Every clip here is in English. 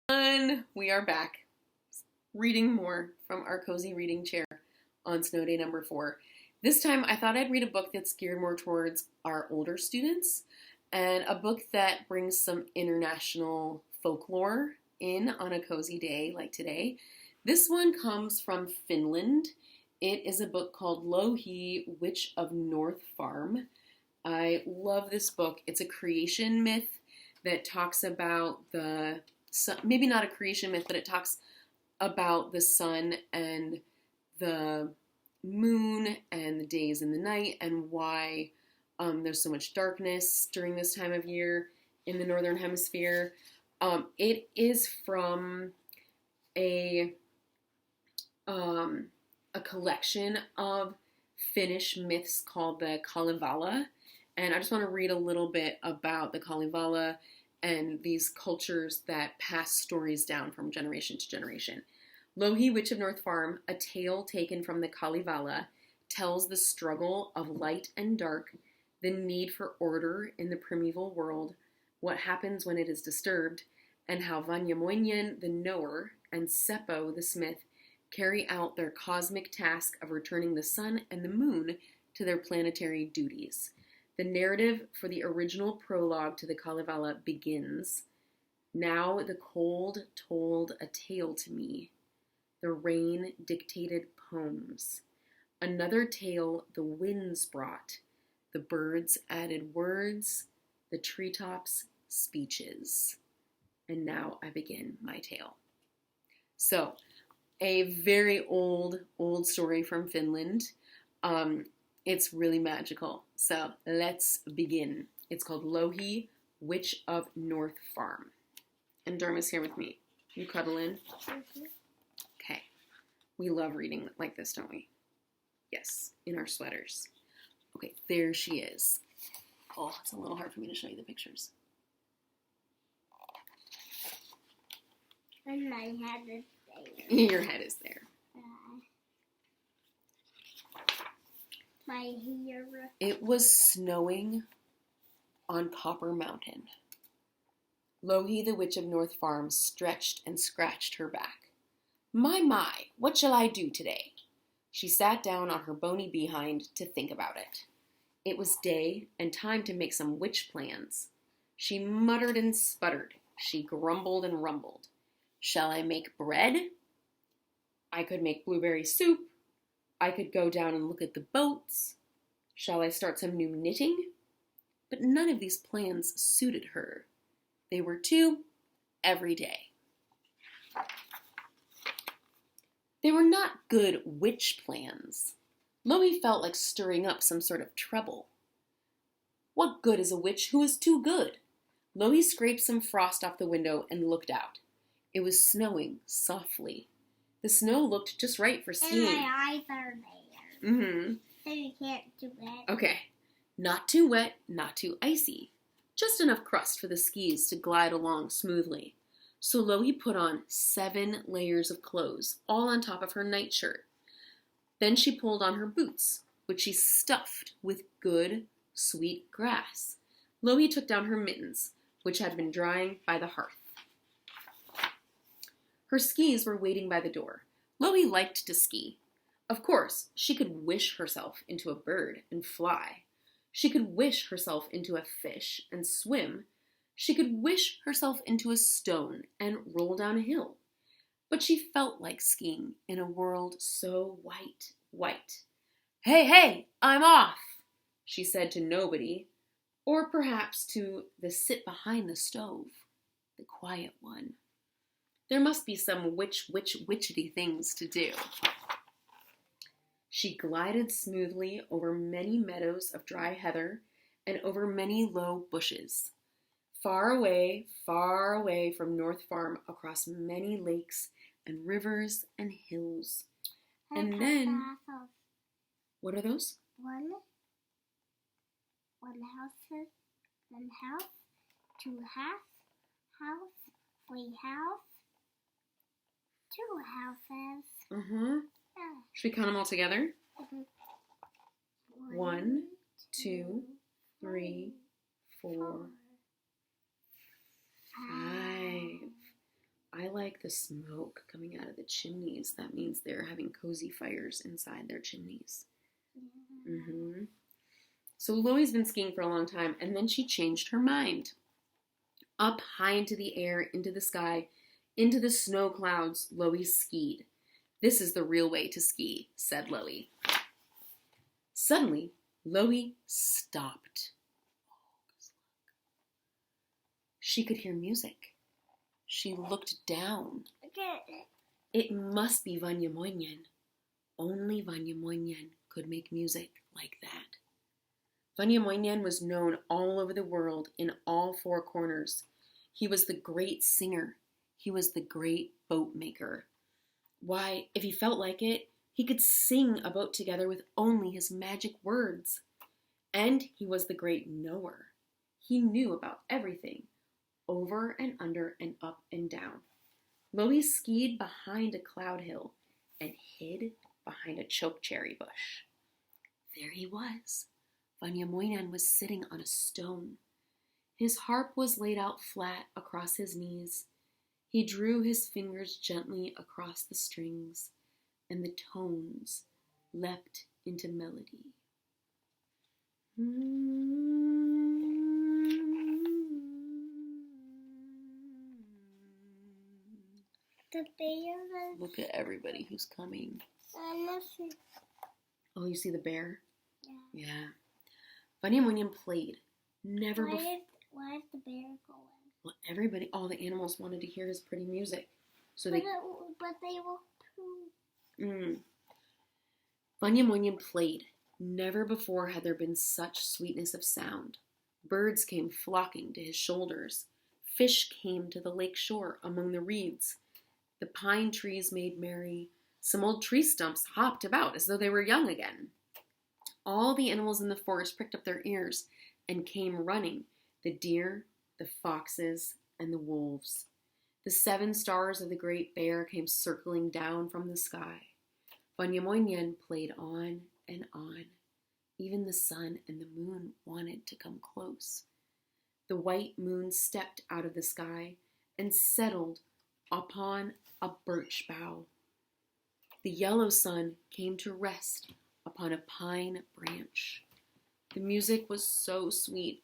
And we are back reading more from our cozy reading chair on snow day number 4. This time I thought I'd read a book that's geared more towards our older students and a book that brings some international folklore in on a cozy day like today. This one comes from Finland. It is a book called Louhi, Witch of North Farm. I love this book. It's a creation myth that talks about the sun, maybe not a creation myth, but it talks about the sun and the moon and the days and the night and why there's so much darkness during this time of year in the northern hemisphere. It is from a collection of Finnish myths called the Kalevala. And I just want to read a little bit about the Kalevala and these cultures that pass stories down from generation to generation. Louhi, Witch of North Farm, a tale taken from the Kalevala, tells the struggle of light and dark, the need for order in the primeval world, what happens when it is disturbed, and how Vanyamoinen, the knower, and Seppo, the smith, carry out their cosmic task of returning the sun and the moon to their planetary duties. The narrative for the original prologue to the Kalevala begins. Now the cold told a tale to me. The rain dictated poems. Another tale the winds brought. The birds added words. The treetops speeches. And now I begin my tale. So, a very old story from Finland. It's really magical. So let's begin. It's called Louhi, Witch of North Farm. And Dharma's here with me. You cuddle in? Mm-hmm. Okay. We love reading like this, don't we? Yes, in our sweaters. Okay, there she is. Oh, it's a little hard for me to show you the pictures. And my head is there. Your head is there. My hair. It was snowing on Copper Mountain. Louhi, the Witch of North Farm, stretched and scratched her back. My, what shall I do today? She sat down on her bony behind to think about it. It was day and time to make some witch plans. She muttered and sputtered. She grumbled and rumbled. Shall I make bread? I could make blueberry soup. I could go down and look at the boats. Shall I start some new knitting? But none of these plans suited her. They were too everyday. They were not good witch plans. Louhi felt like stirring up some sort of trouble. What good is a witch who is too good? Louhi scraped some frost off the window and looked out. It was snowing softly. The snow looked just right for skiing. And my eyes are there. Mm-hmm. So you can't do it. Okay. Not too wet, not too icy. Just enough crust for the skis to glide along smoothly. So Louhi put on 7 layers of clothes, all on top of her nightshirt. Then she pulled on her boots, which she stuffed with good, sweet grass. Louhi took down her mittens, which had been drying by the hearth. Her skis were waiting by the door. Louhi liked to ski. Of course, she could wish herself into a bird and fly. She could wish herself into a fish and swim. She could wish herself into a stone and roll down a hill. But she felt like skiing in a world so white. Hey, I'm off, she said to nobody, or perhaps to the sit behind the stove, the quiet one. There must be some witchety things to do. She glided smoothly over many meadows of dry heather and over many low bushes. Far away from North Farm, across many lakes and rivers and hills. And then, what are those? One house, 2 house, 3 house, 2 houses. Mm-hmm. Yeah. Should we count them all together? Mm-hmm. 1, 2, 3, 4, 5. I like the smoke coming out of the chimneys. That means they're having cozy fires inside their chimneys. Mm-hmm. So Louhi's been skiing for a long time, and then she changed her mind. Up high into the air, into the sky, into the snow clouds, Louhi skied. This is the real way to ski, said Louhi. Suddenly, Louhi stopped. She could hear music. She looked down. It must be Vanyamoinen. Only Vanyamoinen could make music like that. Vanyamoinen was known all over the world in all four corners. He was the great singer. He was the great boat maker. Why, if he felt like it, he could sing a boat together with only his magic words. And he was the great knower. He knew about everything, over and under and up and down. Louhi skied behind a cloud hill and hid behind a chokecherry bush. There he was. Vanyamoinen was sitting on a stone. His harp was laid out flat across his knees. He drew his fingers gently across the strings, and the tones leapt into melody. The bear. Look at everybody who's coming. I see. Oh, you see the bear? Yeah. Yeah. Vanyamoinen played. Never before. Why is the bear going? Well, everybody, all the animals wanted to hear his pretty music. So But they will poo. Vanyamoinen played. Never before had there been such sweetness of sound. Birds came flocking to his shoulders. Fish came to the lake shore among the reeds. The pine trees made merry. Some old tree stumps hopped about as though they were young again. All the animals in the forest pricked up their ears and came running, the deer, the foxes, and the wolves. The 7 stars of the great bear came circling down from the sky. Vanyamoinen played on and on. Even the sun and the moon wanted to come close. The white moon stepped out of the sky and settled upon a birch bough. The yellow sun came to rest upon a pine branch. The music was so sweet,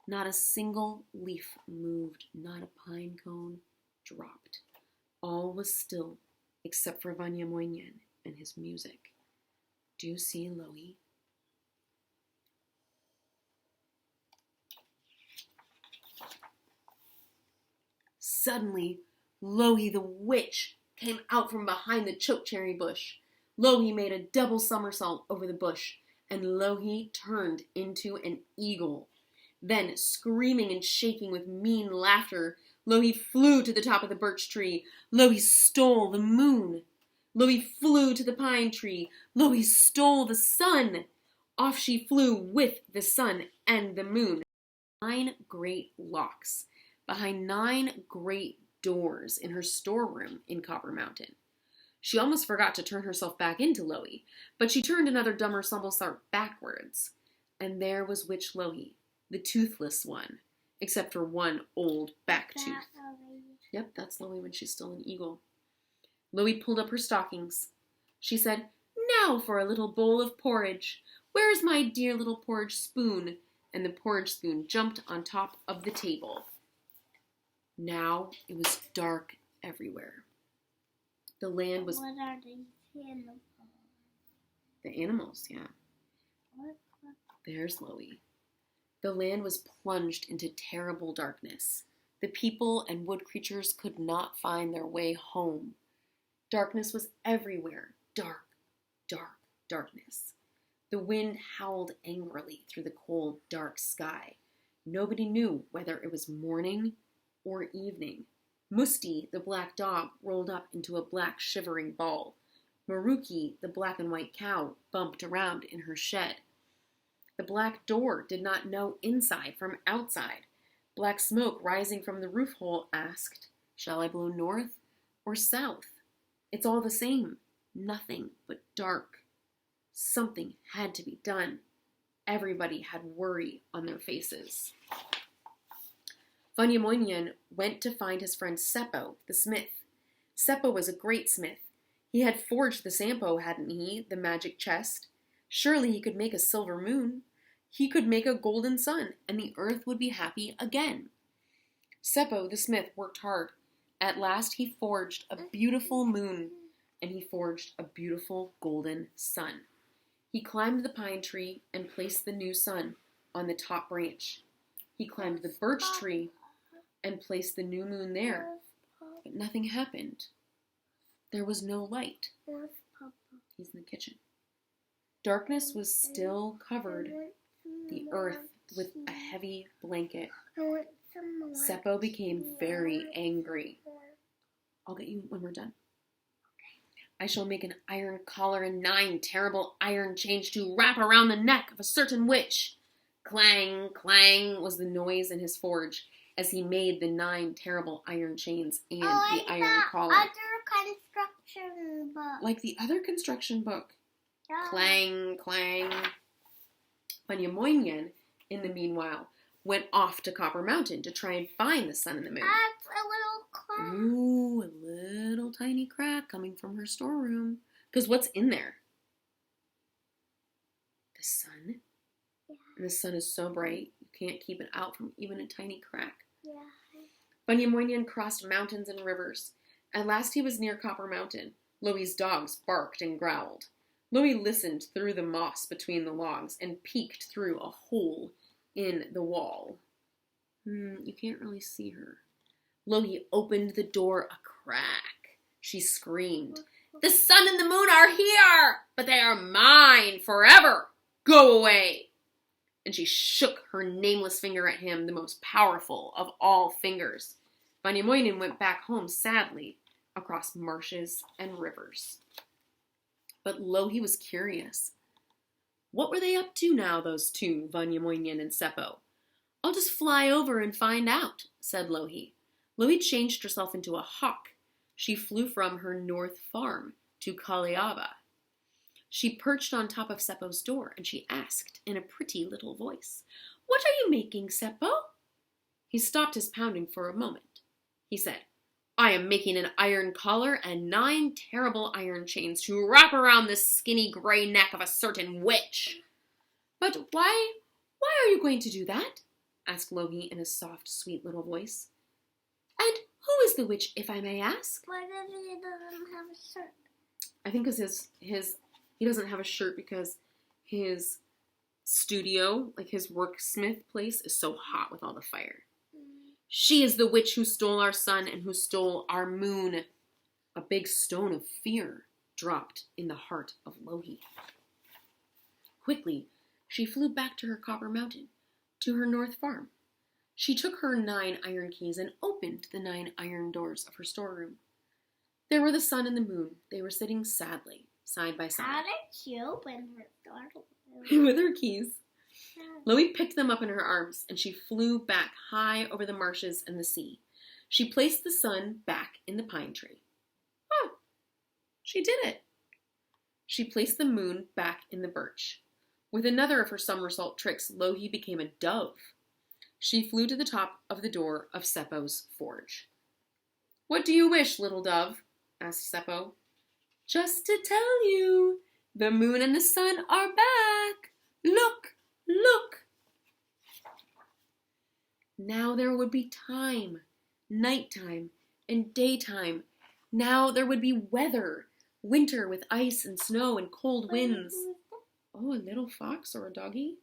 not a single leaf moved, not a pine cone dropped. All was still except for Vanyamoinen and his music. Do you see, Louhi? Suddenly, Louhi the witch came out from behind the chokecherry bush. Louhi made a double somersault over the bush, and Louhi turned into an eagle. Then, screaming and shaking with mean laughter, Louhi flew to the top of the birch tree. Louhi stole the moon. Louhi flew to the pine tree. Louhi stole the sun. Off she flew with the sun and the moon. 9 great locks, behind 9 great doors in her storeroom in Copper Mountain. She almost forgot to turn herself back into Louhi, but she turned another dumber somersault backwards. And there was Witch Louhi, the toothless one, except for one old back tooth. Yep, that's Louhi when she's still an eagle. Louhi pulled up her stockings. She said, "Now for a little bowl of porridge. Where's my dear little porridge spoon?" And the porridge spoon jumped on top of the table. Now it was dark everywhere. The land was... What are these animals? The animals, yeah. What? There's Louhi. The land was plunged into terrible darkness. The people and wood creatures could not find their way home. Darkness was everywhere. Dark, dark, darkness. The wind howled angrily through the cold, dark sky. Nobody knew whether it was morning or evening. Musti, the black dog, rolled up into a black shivering ball. Maruki, the black and white cow, bumped around in her shed. The black door did not know inside from outside. Black smoke rising from the roof hole asked, "Shall I blow north or south? It's all the same. Nothing but dark." Something had to be done. Everybody had worry on their faces. Vanyamoinen went to find his friend Seppo, the smith. Seppo was a great smith. He had forged the Sampo, hadn't he, the magic chest? Surely he could make a silver moon. He could make a golden sun, and the earth would be happy again. Seppo, the smith, worked hard. At last he forged a beautiful moon, and he forged a beautiful golden sun. He climbed the pine tree and placed the new sun on the top branch. He climbed the birch tree and placed the new moon there, but nothing happened. There was no light. He's in the kitchen. Darkness was still covered the earth with a heavy blanket. Seppo became very angry. I'll get you when we're done. I shall make an iron collar and 9 terrible iron chains to wrap around the neck of a certain witch. Clang, clang was the noise in his forge as he made the 9 terrible iron chains and the iron collar. Other construction book. Like the other construction book. Yeah. Clang, clang. Vanyamoinen, in the meanwhile, went off to Copper Mountain to try and find the sun and the moon. That's a little crack. Ooh, a little tiny crack coming from her storeroom. Because what's in there? The sun. Yeah. And the sun is so bright, you can't keep it out from even a tiny crack. Yeah. Vanyamoinen crossed mountains and rivers. At last he was near Copper Mountain. Louhi's dogs barked and growled. Louhi listened through the moss between the logs and peeked through a hole in the wall. You can't really see her. Louhi opened the door a crack. She screamed, "The sun and the moon are here, but they are mine forever. Go away." And she shook her nameless finger at him, the most powerful of all fingers. Vanyamoinen went back home sadly across marshes and rivers. But Louhi was curious. What were they up to now, those two, Vanyamoinen and Seppo? "I'll just fly over and find out," said Louhi. Louhi changed herself into a hawk. She flew from her north farm to Kaleava. She perched on top of Seppo's door and she asked in a pretty little voice, "What are you making, Seppo?" He stopped his pounding for a moment. He said, "I am making an iron collar and 9 terrible iron chains to wrap around the skinny gray neck of a certain witch." "But why are you going to do that?" asked Louhi in a soft, sweet little voice. "And who is the witch, if I may ask?" Why does he doesn't have a shirt? I think because he doesn't have a shirt because his studio, like his worksmith place, is so hot with all the fire. "She is the witch who stole our sun and who stole our moon." A big stone of fear dropped in the heart of Louhi. Quickly, she flew back to her Copper Mountain, to her north farm. She took her 9 iron keys and opened the 9 iron doors of her storeroom. There were the sun and the moon. They were sitting sadly, side by How side. did she open her door? With her keys. Louhi picked them up in her arms, and she flew back high over the marshes and the sea. She placed the sun back in the pine tree. Oh, she did it. She placed the moon back in the birch. With another of her somersault tricks, Louhi became a dove. She flew to the top of the door of Seppo's forge. "What do you wish, little dove?" asked Seppo. "Just to tell you, the moon and the sun are back. Look, look." Now there would be time, nighttime and daytime. Now there would be weather, winter with ice and snow and cold winds. Oh, a little fox or a doggy?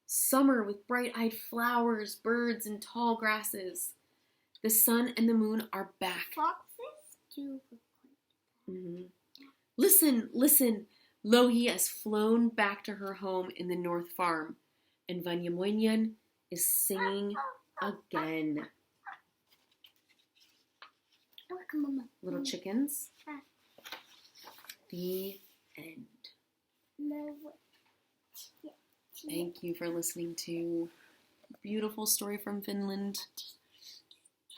Summer with bright-eyed flowers, birds, and tall grasses. The sun and the moon are back. Foxes do. Listen, listen. Louhi has flown back to her home in the North Farm, and Vanyamoinen is singing again. Look, Mama. Little chickens. The end. No. Thank you for listening to a beautiful story from Finland.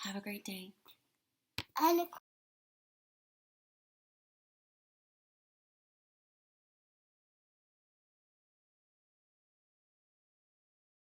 Have a great day. And